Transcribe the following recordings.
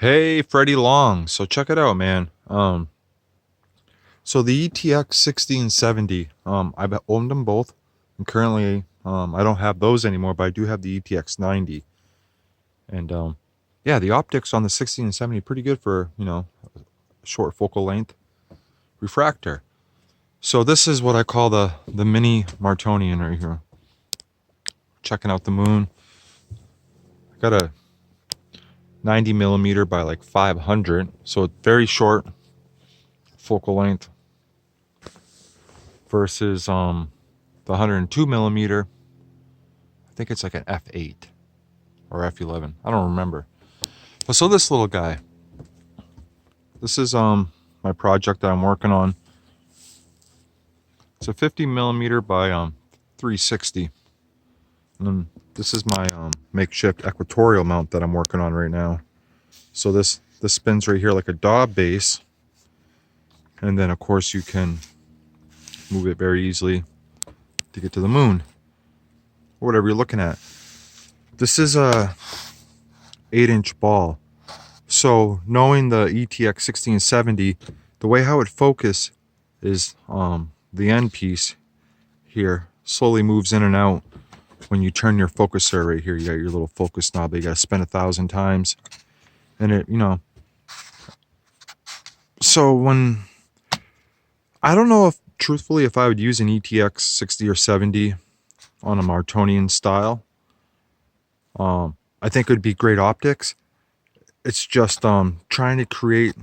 Hey, Freddie Long. So check it out, man. So the ETX 1670, I've owned them both, and currently, I don't have those anymore, but I do have the ETX 90. And yeah, the optics on the 1670 pretty good for short focal length refractor. So this is what I call the mini Martonian right here. Checking out the moon. I got a 90 millimeter by like 500, so it's very short focal length versus the 102 millimeter. I think it's like an f8 or f11. I don't remember. But so this little guy, this is my project that I'm working on. It's a 50 millimeter by 360. And then this is my makeshift equatorial mount that I'm working on right now. So this spins right here like a Dob base, and then of course you can move it very easily to get to the moon or whatever you're looking at. This is a 8-inch ball. So knowing the ETX 1670, the way how it focus is the end piece here slowly moves in and out when you turn your focuser right here. You got your little focus knob that you got to spin 1,000 times, and it so when I don't know if truthfully if I would use an ETX 60 or 70 on a Martonian style. I think it would be great optics. It's just trying to create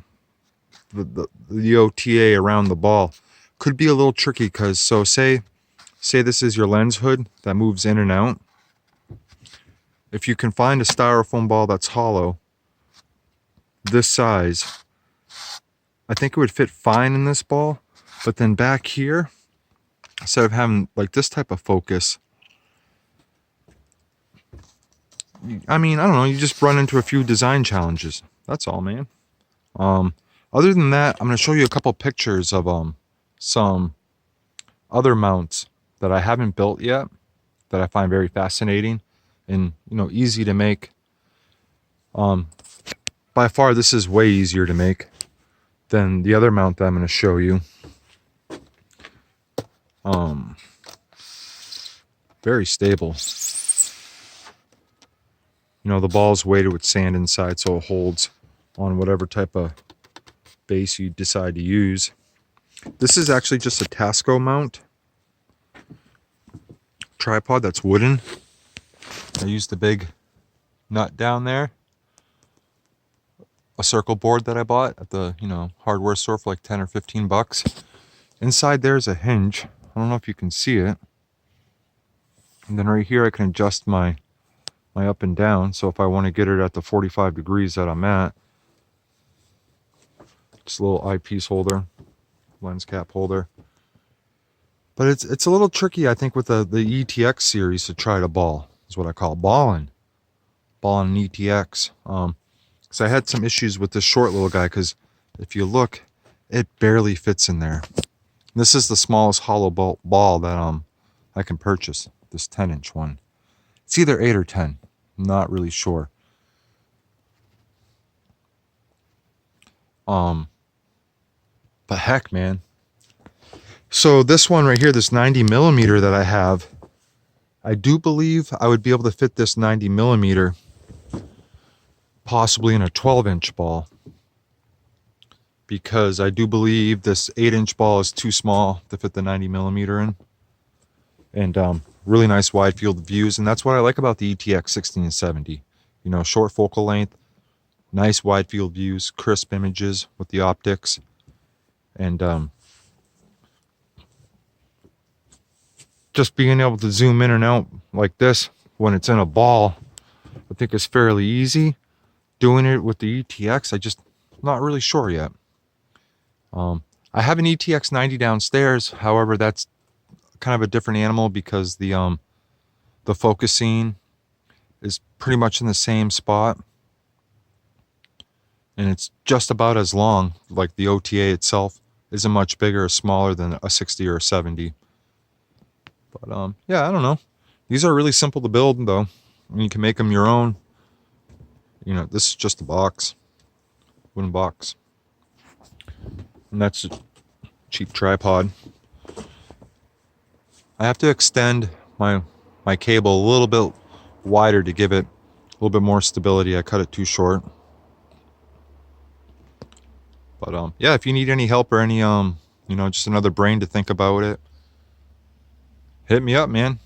the OTA around the ball could be a little tricky, because so say this is your lens hood that moves in and out. If you can find a styrofoam ball that's hollow this size, I think it would fit fine in this ball. But then back here, instead of having like this type of focus, I mean, I don't know, you just run into a few design challenges. That's all, man. Other than that, I'm going to show you a couple pictures of some other mounts that I haven't built yet that I find very fascinating and easy to make. By far, this is way easier to make than the other mount that I'm going to show you. Very stable. The ball's weighted with sand inside, so it holds on whatever type of base you decide to use. This is actually just a Tasco mount tripod that's wooden. I used the big nut down there, a circle board that I bought at the hardware store for like 10 or 15 bucks. Inside there's a hinge. I don't know if you can see it. And then right here I can adjust my up and down. So if I want to get it at the 45 degrees that I'm at, just a little eyepiece holder, lens cap holder. But it's a little tricky, I think, with the ETX series to try to ball. Is what I call balling an ETX. Because I had some issues with this short little guy, because if you look, it barely fits in there. This is the smallest hollow ball that I can purchase, this 10-inch one. It's either 8 or 10. I'm not really sure. But heck, man. So this one right here, this 90 millimeter that I have, I do believe I would be able to fit this 90 millimeter possibly in a 12-inch ball, because I do believe this 8-inch ball is too small to fit the 90 millimeter in. And really nice wide field of views, and that's what I like about the ETX 1670. Short focal length, nice wide field views, crisp images with the optics, and just being able to zoom in and out like this when it's in a ball, I think is fairly easy. Doing it with the ETX, I just not really sure yet. I have an ETX 90 downstairs. However, that's kind of a different animal, because the focusing is pretty much in the same spot, and it's just about as long. Like the OTA itself isn't much bigger or smaller than a 60 or a 70. But yeah, I don't know. These are really simple to build though, and you can make them your own. This is just a box. wooden box. And that's a cheap tripod. I have to extend my cable a little bit wider to give it a little bit more stability. I cut it too short. But yeah, if you need any help or any just another brain to think about it, hit me up, man.